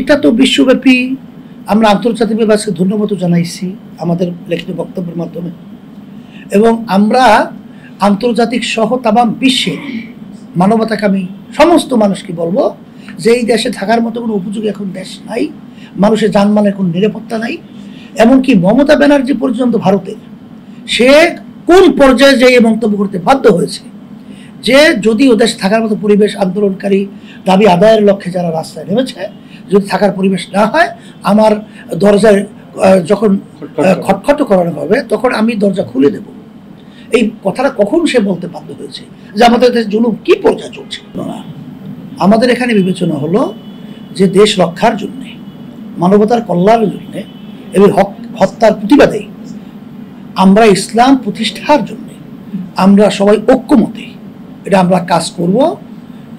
এটা তো বিশ্বব্যাপী আমরা আন্তর্জাতিকভাবে আজকে ধন্যবাদ জানাইছি আমাদের লিখিত বক্তব্যের মাধ্যমে, এবং আমরা আন্তর্জাতিক সহ তামাম বিশ্বে মানবতাকামী সমস্ত মানুষকে বলবো যে এই দেশে থাকার মতো কোনো উপযোগী এখন দেশ নাই, মানুষের জানমালের কোনো নিরাপত্তা নাই। এমনকি মমতা ব্যানার্জি পর্যন্ত ভারতের সে কোন পর্যায়ে যে এই মন্তব্য করতে বাধ্য হয়েছে যে যদি ও দেশে থাকার মতো পরিবেশ আন্দোলনকারী দাবি আদায়ের লক্ষ্যে যারা রাস্তায় নেমেছে, যদি থাকার পরিবেশ না হয় আমার দরজায় যখন খটখট করানো হবে তখন আমি দরজা খুলে দেব। এই কথাটা কখন সে বলতে বাধ্য হয়েছে যে আমাদের দেশে জুলুম কি পর্যায়ে চলছে? না, আমাদের এখানে বিবেচনা হলো যে দেশ রক্ষার জন্যে, মানবতার কল্যাণের জন্যে এবং হত্যার প্রতিবাদে আমরা ইসলাম প্রতিষ্ঠার জন্যে আমরা সবাই ঐক্যমতে এটা আমরা কাজ করব।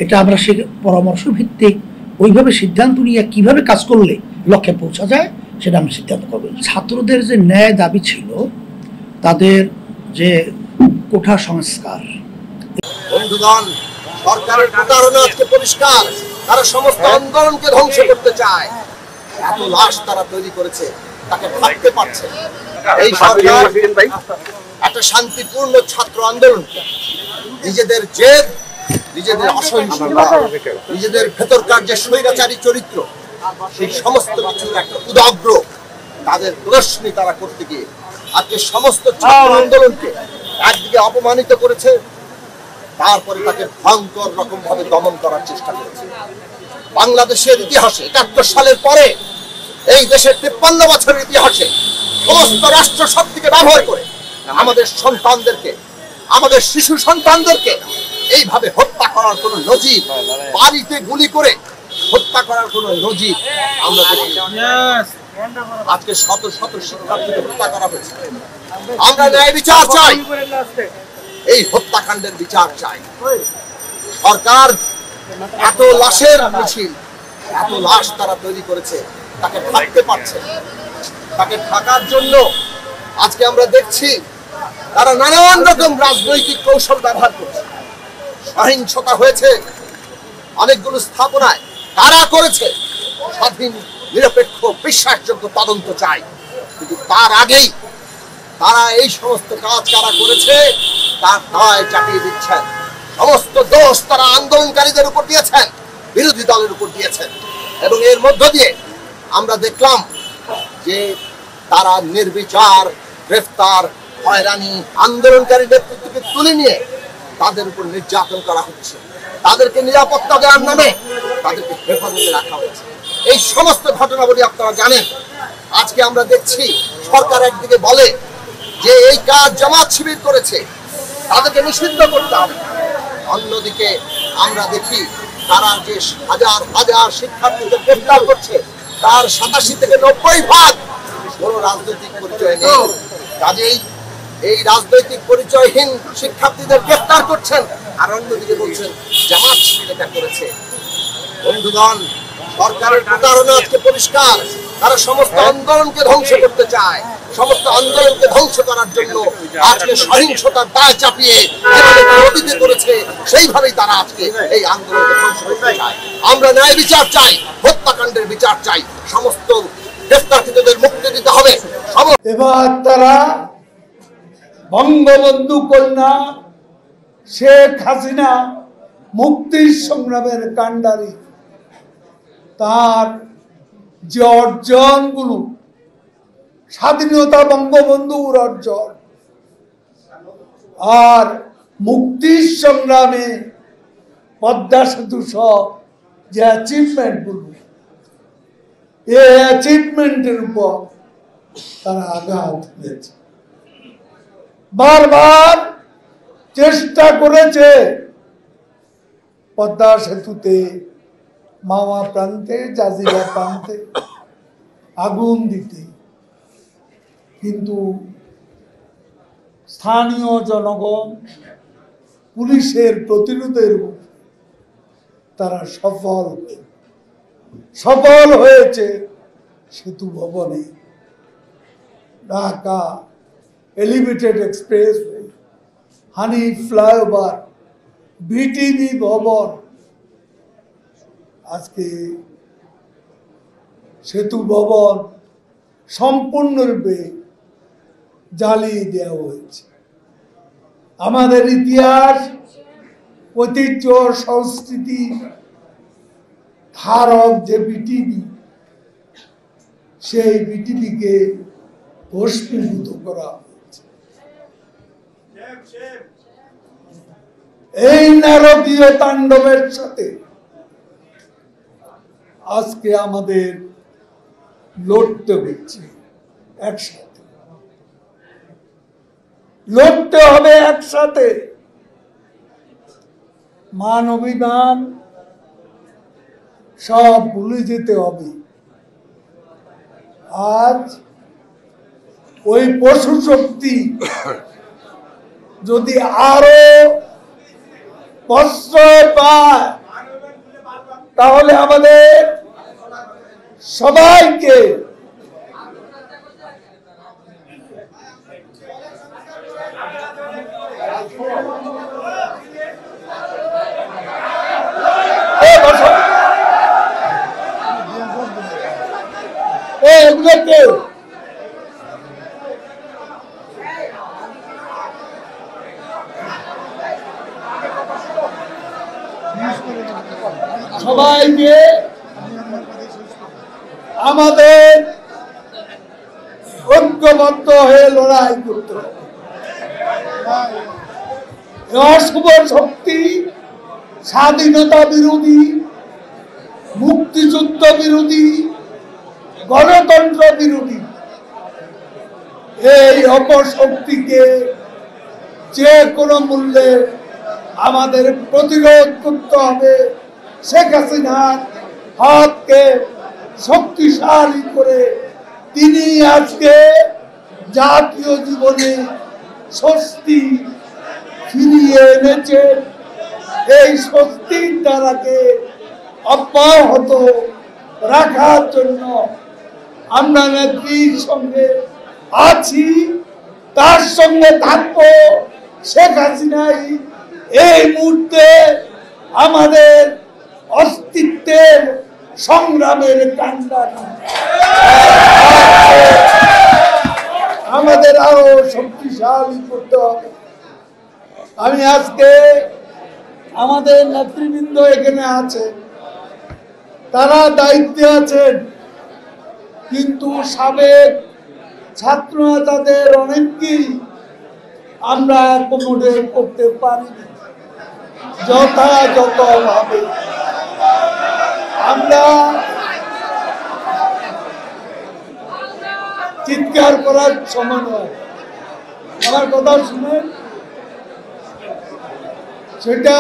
এটা আমরা সে পরামর্শ ভিত্তিক ওইভাবে সিদ্ধান্ত নিয়ে কিভাবে কাজ করলে লক্ষ্যে পৌঁছা যায় সেটা আমরা সিদ্ধান্ত করব। ছাত্রদের যে ন্যায় দাবি ছিল, তাদের যে কোঠা সংস্কার, বন্ধুগণ, সরকারের প্রতারণা আজকে পরিষ্কার। তারা সমস্ত আন্দোলনকে ধ্বংস করতে চায়। এত লাশ তারা তৈরি করেছে, তাকে ভাবতে পারছে। এই সরকার একটা শান্তিপূর্ণ ছাত্র আন্দোলন নিজেদের জেদ, নিজেদের অসহিষ্ণুতা, নিজেদের ভেতরকার যে স্বৈরাচারী চরিত্র, সেই সমস্ত কিছুর একটা উদাগ্র তাদের প্রদর্শনী তারা করতে গিয়ে আজকে সমস্ত ছাত্র আন্দোলনকে একদিকে অপমানিত করেছে, তারপরে তাকে ভয়ঙ্কর রকম ভাবে দমন করার চেষ্টা করেছে। বাংলাদেশের ইতিহাসে ৭১ সালের পরে এই দেশের ৫৩ বছরের ইতিহাসে সমস্ত রাষ্ট্র শক্তিকে ব্যবহার করে আমাদের সন্তানদেরকে, আমাদের শিশু সন্তানদেরকে এইভাবে হত্যা করার কোন নজির, বাড়িতে গুলি করে হত্যা করার কোন নজির আমরা দেখি। আজকে শত শত শিক্ষার্থীকে হত্যা করা হয়েছে। আমরা ন্যায় বিচার চাই, এই হত্যাকাণ্ডের বিচার চাই। সরকার এত লাশের মিছিল, এত লাশ তারা তৈরি করেছে, তাকে ঢাকতে পারছে। তাকে ঢাকার জন্য আজকে আমরা দেখছি তারা নানান রকম রাজনৈতিক কৌশল ব্যবহার করছে। সহিংসতা হয়েছে অনেকগুলো স্থাপনায়, কারা করেছে স্বাধীন নিরপেক্ষ বিশ্বাসযোগ্য তদন্ত চাই। কিন্তু তার আগেই তারা এই সমস্ত কাজ কারা করেছে তার দায় চাপিয়ে দিচ্ছেন। সমস্ত দোষ তারা আন্দোলনকারীদের উপর দিয়েছেন, বিরোধী দলের উপর দিয়েছেন। এবং এর মধ্য দিয়ে আমরা দেখলাম যে তারা নির্বিচার গ্রেফতার, হয়রানি, আন্দোলনকারী নেতৃত্বকে তুলে নিয়ে তাদের উপর নির্যাতন করা হচ্ছে। তাদেরকে নিরাপত্তা দেওয়ার নামে তাদেরকে হেফাজতে রাখা হয়েছে। এই সমস্ত ঘটনাবলী আপনারা জানেন। আজকে আমরা দেখছি সরকার একদিকে বলে যে এই কাজ জামাত শিবির করেছে, তাদেরকে নিষিদ্ধ করতে হবে। অন্যদিকে আমরা দেখি তারা যে হাজার হাজার শিক্ষার্থীদের গ্রেফতার করছে, তার ৮৭ থেকে ৯০% কোনো রাজনৈতিক পরিচয় নেই। কাজেই এই রাজনৈতিক পরিচয়হীন শিক্ষার্থীদের গ্রেফতার করছেন, আর অন্যদিকে বলছেন জামাত শিবির এটা করেছে। বন্ধুগণ, সরকারের প্রতারণা আজকে পরিষ্কার। তারা সমস্ত আন্দোলনকে ধ্বংস করতে চায়। সমস্ত আন্দোলনকে ধ্বংস করার জন্য আজকে সহিংসতার দায় চাপিয়ে যেভাবে অতীতে করেছে সেইভাবেই তারা আজকে এই আন্দোলনকে ধ্বংস করতে চায়। আমরা ন্যায় বিচার চাই, হত্যাকাণ্ডের বিচার চাই। সমস্ত গ্রেফতারকৃতদের মুক্তি দিতে হবে। এবার তারা বঙ্গবন্ধু কন্যা শেখ হাসিনা মুক্তির সংগ্রামের কাণ্ডারি, তার যে অর্জনগুলো, স্বাধীনতা বঙ্গবন্ধুর অর্জন, আর মুক্তির সংগ্রামে পদ্মা সেতু সব যে অ্যাচিভমেন্টগুলো, এই অ্যাচিভমেন্টের উপর তারা আঘাত হয়েছে। বারবার চেষ্টা করেছে পদ্মা সেতুতে, মাওয়া প্রান্তে, জাজিরা প্রান্তে আগুন দিতে, কিন্তু স্থানীয় জনগণ পুলিশের প্রতিরোধের তারা সফল হয়েছে। সেতু ভবনে, ঢাকা এলিভেটেড এক্সপ্রেসওয়ে, হানি ফ্লাইওভার, বিটিভি ভবন, আজকে সেতু ভবন সম্পূর্ণরূপে জ্বালিয়ে দেওয়া হয়েছে। আমাদের ইতিহাস, ঐতিহ্য, সংস্কৃতি ধারক যে বিটিভি, সেই বিটিভিকে ভস্মীভূত করা হয়েছে। এই নারকীয় তাণ্ডবের সাথে আজকে আমাদের লড়তে হচ্ছে, একসাথে লড়তে হবে, একসাথে। মান অভিমান সব ভুলে যেতে হবে। আজ ওই পশু শক্তি যদি আরো প্রশ্রয় পায়, তাহলে আমাদের সবাইকে সবাইকে আমাদের ঐক্যবদ্ধ হয়ে লড়াই করতে হবে। অশুভ শক্তি, স্বাধীনতা বিরোধী, মুক্তিযুদ্ধ বিরোধী, গণতন্ত্র বিরোধী এই অপশক্তিকে যে কোনো মূল্যে আমাদের প্রতিরোধ করতে হবে। শেখ হাসিনার হাতকে শক্তিশালী করে তিনি আজকে জাতীয় জীবনে স্বস্তি ফিরিয়ে এনেছেন। এই স্বস্তির ধারাকে অব্যাহত রাখার জন্য আমরা নেত্রীর সঙ্গে আছি, তার সঙ্গে থাকবো। শেখ হাসিনাই এই মুহূর্তে আমাদের অস্তিত্বের সংগ্রামের কান্ডারি। আমাদের আরো শক্তিশালী করতে হবে। আমি আজকে আমাদের নেতৃবৃন্দ এখানে আছে, তারা দায়িত্বে আছেন, কিন্তু সাবেক ছাত্র নেতাদের অনেককেই আমরা অ্যাকোমোডেট করতে পারিনি যথাযথভাবে। আমরা চিৎকার করার সময় নয়, আমার কথা শুনেন, সেটা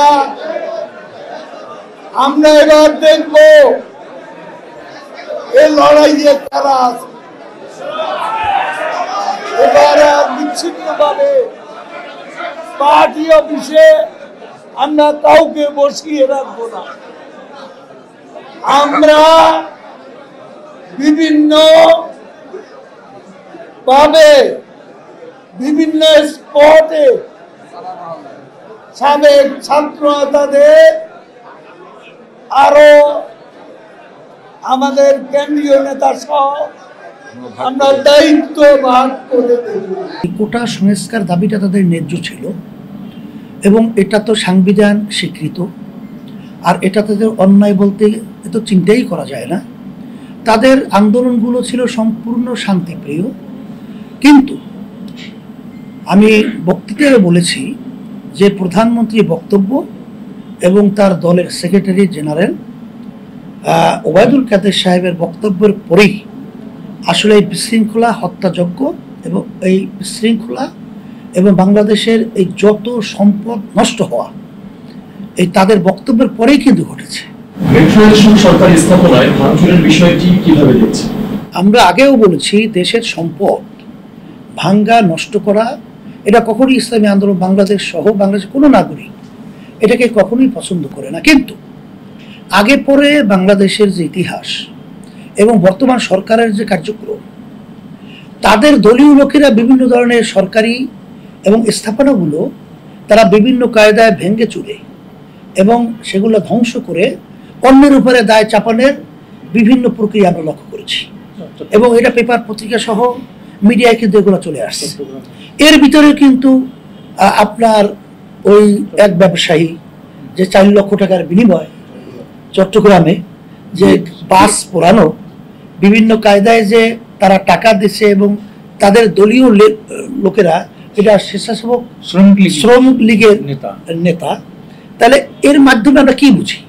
আমরা এবার দেখব এই লড়াইয়ে কারা আছে। এবার বিচ্ছিন্নভাবে পার্টি অফিসে আমরা কাউকে বসিয়ে রাখবো না। আমরা বিভিন্ন ভাবে বিভিন্ন স্পটে সাবেক ছাত্র নেতাদের আরো আমাদের কেন্দ্রীয় নেতা সহ আমরা দায়িত্ব ভাগ করে দেব। কোটা সংস্কার দাবিটা তাদের ন্যায্য ছিল এবং এটা তো সংবিধান স্বীকৃত, আর এটা তাদের অন্যায় বলতে এত চিন্তাই করা যায় না। তাদের আন্দোলনগুলো ছিল সম্পূর্ণ শান্তিপ্রিয়, কিন্তু আমি বক্তৃতায় বলেছি যে প্রধানমন্ত্রী বক্তব্য এবং তার দলের সেক্রেটারি জেনারেল ওবায়দুল কাদের সাহেবের বক্তব্যের পরেই আসলে এই বিশৃঙ্খলা, হত্যাযজ্ঞ এবং এই বিশৃঙ্খলা এবং বাংলাদেশের এই যত সম্পদ নষ্ট হওয়া এই তাদের বক্তব্যের পরেই কিন্তু ঘটেছে। সরকারি স্থাপনায় ভাঙচুরের বিষয়টি কিভাবে দেখছে? আমরা আগেও বলেছি, দেশের সম্পদ ভাঙ্গা, নষ্ট করা এটা কখনোই ইসলামী আন্দোলন বাংলাদেশ সহ বাংলাদেশের কোনো নাগরিক এটাকে কখনোই পছন্দ করে না। কিন্তু আগে পরে বাংলাদেশের যে ইতিহাস এবং বর্তমান সরকারের যে কার্যক্রম, তাদের দলীয় লোকেরা বিভিন্ন ধরনের সরকারি এবং স্থাপনাগুলো তারা বিভিন্ন কায়দায় ভেঙে চুরে এবং সেগুলো ধ্বংস করে অন্যের উপরে দায় চাপানোর বিভিন্ন প্রক্রিয়া আমরা লক্ষ্য করেছি এবং এটা পেপার পত্রিকা সহ মিডিয়ায় কিন্তু এগুলো চলে আসছে। এর ভিতরে কিন্তু আপনার ওই এক ব্যবসায়ী যে 4 লক্ষ টাকার বিনিময় চট্টগ্রামে যে বাস পোড়ানো, বিভিন্ন কায়দায় যে তারা টাকা দিচ্ছে এবং তাদের দলীয় লোকেরা এটা স্বেচ্ছাসেবক শ্রমিক লীগের নেতা, তাহলে এর মাধ্যমে আমরা কি বুঝি?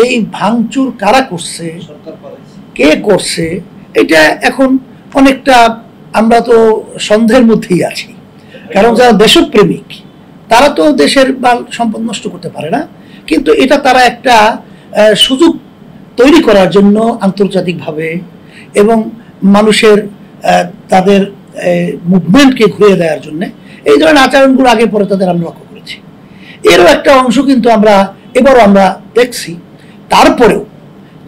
এই ভাঙচুর কারা করছে, কে করছে, এটা এখন অনেকটা আমরা তো সন্দেহের মধ্যেই আছি। কারণ যারা দেশপ্রেমিক তারা তো দেশের মাল সম্পদ নষ্ট করতে পারে না, কিন্তু এটা তারা একটা সুযোগ তৈরি করার জন্য আন্তর্জাতিকভাবে এবং মানুষের তাদের মুভমেন্টকে ঘুরিয়ে দেওয়ার জন্য এই ধরনের আচরণগুলো আগে পরে তাদের আমরা লক্ষ্য করেছি। এরও একটা অংশ কিন্তু আমরা এবারও আমরা দেখছি। তারপরেও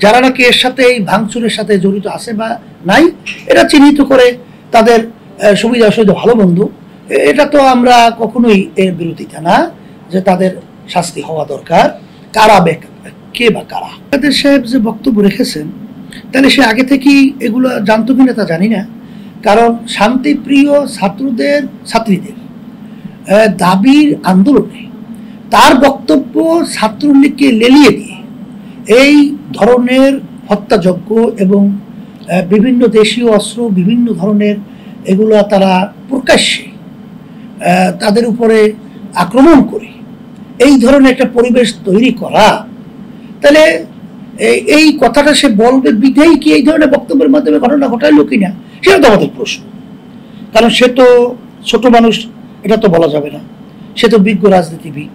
যারা নাকি এর সাথে এই ভাঙচুরের সাথে জড়িত আছে বা নাই, এটা চিহ্নিত করে তাদের সুবিধা অসুবিধা ভালো বন্ধু, এটা তো আমরা কখনোই এর বিরোধিতা না যে তাদের শাস্তি হওয়া দরকার। কারা কে বা কারা তাদের সাহেব যে বক্তব্য রেখেছেন, তাহলে সে আগে থেকেই এগুলো জানতো কিনা তা জানি না। কারণ শান্তিপ্রিয় ছাত্রীদের দাবির আন্দোলনে তার বক্তব্য ছাত্রলীগকে লেলিয়ে দিয়ে এই ধরনের হত্যাযজ্ঞ এবং বিভিন্ন দেশীয় অস্ত্র বিভিন্ন ধরনের এগুলো তারা প্রকাশ্যে তাদের উপরে আক্রমণ করে এই ধরনের একটা পরিবেশ তৈরি করা, তাহলে এই কথাটা সে বলবে বিধেই কি এই ধরনের বক্তব্যের মাধ্যমে ঘটনা ঘটাইল কিনা, সেটা তো আমাদের প্রশ্ন। কারণ সে তো ছোট মানুষ, এটা তো বলা যাবে না। সে তো বিজ্ঞ রাজনীতিবিদ,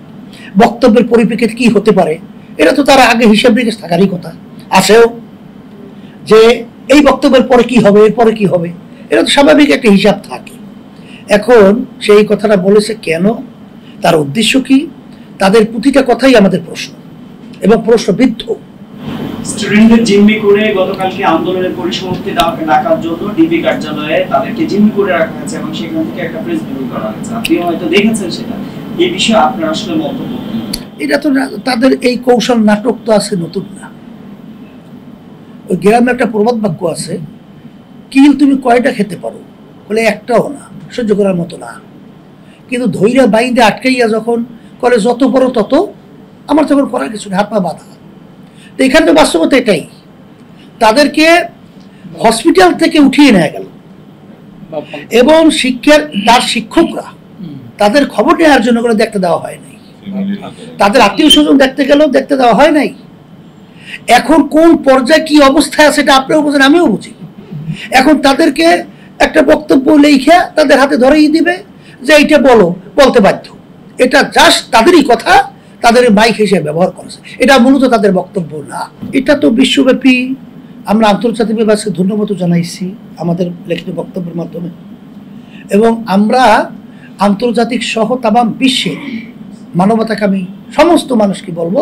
বক্তব্যের পরিপ্রেক্ষিতে কি হতে পারে এটা তো তার আগে হিসাব নিকেশ থাকারই কথা আছেও, যে এই বক্তব্যের পরে কি হবে, এরপরে কি হবে, এটা তো স্বাভাবিক একটা হিসাব থাকে। এখন সেই কথাটা বলেছে কেন, তার উদ্দেশ্য কি, তাদের প্রতিটা কথাই আমাদের প্রশ্ন এবং প্রশ্নবিদ্ধ। স্টুডেন্টদের জিম্মি করে গতকালকে আন্দোলনের পরিসমাপ্তি ডাকার জন্য ডিবি কার্যালয়ে তাদেরকে জিম্মি করে রাখা হয়েছে এবং সেখান থেকে একটা প্রেস ব্রিফিং করা হয়েছে। আপনি হয়তো দেখেছেন সেটা, এই বিষয়ে আপনার আসলে মন্তব্য? এটা তো তাদের এই কৌশল নাটক তো আছে, নতুন না। ওই গ্রামে একটা প্রবাদ বাক্য আছে, কিল তুমি কয়টা খেতে পারো, বলে একটাও না, সহ্য করার মতো না। কিন্তু ধৈর্য বাইন্দে আটকাইয়া যখন করে যত বড় তত, আমার তখন করার কিছু হাত পা বাঁধা। তো এখানে তো বাস্তবতা এটাই, তাদেরকে হসপিটাল থেকে উঠিয়ে নেওয়া গেল এবং তার শিক্ষকরা তাদের খবর নেওয়ার জন্য করে দেখতে দেওয়া হয় নাই, তাদের আত্মীয় স্বজন দেখতে গেলেও দেখতে দেওয়া হয় নাই। এখন কোন পর্যায়ে কি অবস্থায় আছে সেটা আপনিও বুঝেন, আমিও বুঝি। এখন তাদেরকে একটা বক্তব্য লিখে তাদের হাতে ধরেই দিবে যে এইটা বলতে বাধ্য, এটা জাস্ট তাদেরই কথা, তাদের মাইক হিসেবে ব্যবহার করেছে, এটা মূলত তাদের বক্তব্য না। এটা তো বিশ্বব্যাপী আমরা আন্তর্জাতিকভাবে ধন্যবাদ জানাইছি আমাদের লিখিত বক্তব্যের মাধ্যমে, এবং আমরা আন্তর্জাতিক সহ তামাম বিশ্বে মানবতাকামী সমস্ত মানুষকে বলবো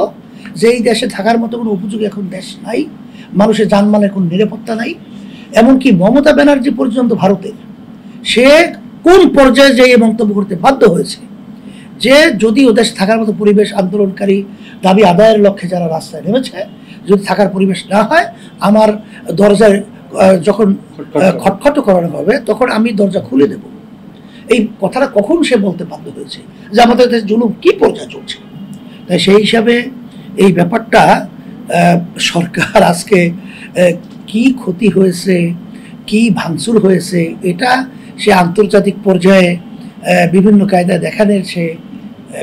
যে এই দেশে থাকার মতো কোনো উপযোগী এখন দেশ নাই, মানুষের জানমালের কোনো নিরাপত্তা নাই। এমনকি মমতা ব্যানার্জি পর্যন্ত ভারতের, সে কোন পর্যায়ে যে মন্তব্য করতে বাধ্য হয়েছে যে যদি ও দেশে থাকার মতো পরিবেশ, আন্দোলনকারী দাবি আদায়ের লক্ষ্যে যারা রাস্তায় নেমেছে, যদি থাকার পরিবেশ না হয়, আমার দরজায় যখন খটখট করানো হবে তখন আমি দরজা খুলে দেব। এই কথাটা কখন সে বলতে বাধ্য হয়েছে যে আমাদের দেশে জুলুম কি পর্যায়ে চলছে। তাই সেই হিসাবে এই ব্যাপারটা সরকার আজকে কি ক্ষতি হয়েছে, কি ভাঙচুর হয়েছে, এটা সে আন্তর্জাতিক পর্যায়ে বিভিন্ন কায়দায় দেখানোর সে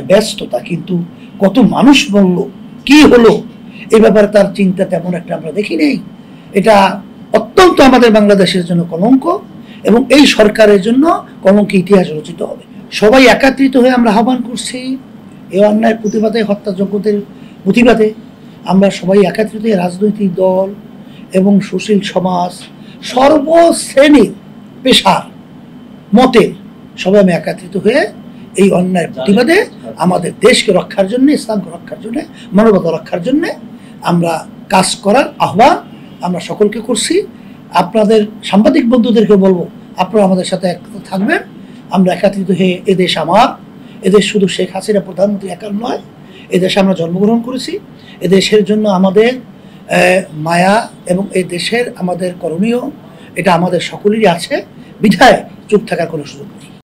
ব্যস্ততা, কিন্তু কত মানুষ বলল, কি হলো, এই ব্যাপারে তার চিন্তা তেমন একটা আমরা দেখি নেই। এটা অত্যন্ত আমাদের বাংলাদেশের জন্য কলঙ্ক এবং এই সরকারের জন্য কলঙ্ক ইতিহাস রচিত হবে। সবাই একত্রিত হয়ে আমরা আহ্বান করছি এই অন্যায়ের প্রতিবাদে, হত্যাযজ্ঞদের প্রতিবাদে। আমরা সবাই একত্রিত হয়ে রাজনৈতিক দল এবং সুশীল সমাজ, সর্বশ্রেণীর পেশার মতের সবাই আমি একত্রিত হয়ে এই অন্যায়ের প্রতিবাদে আমাদের দেশকে রক্ষার জন্য, ইসলামকে রক্ষার জন্য, মানবতা রক্ষার জন্য আমরা কাজ করার আহ্বান আমরা সকলকে করছি। আপনাদের সাংবাদিক বন্ধুদেরকে বলবো, আপনারা আমাদের সাথে একত্রিত থাকবেন। আমরা একত্রিত হয়ে এদেশ আমার, এদেশ শুধু শেখ হাসিনা প্রধানমন্ত্রী একার নয়, এদেশে আমরা জন্মগ্রহণ করেছি, এদেশের জন্য আমাদের মায়া এবং এই দেশের আমাদের করণীয়, এটা আমাদের সকলেরই আছে, বিধায় চুপ থাকার কোনো সুযোগ নেই।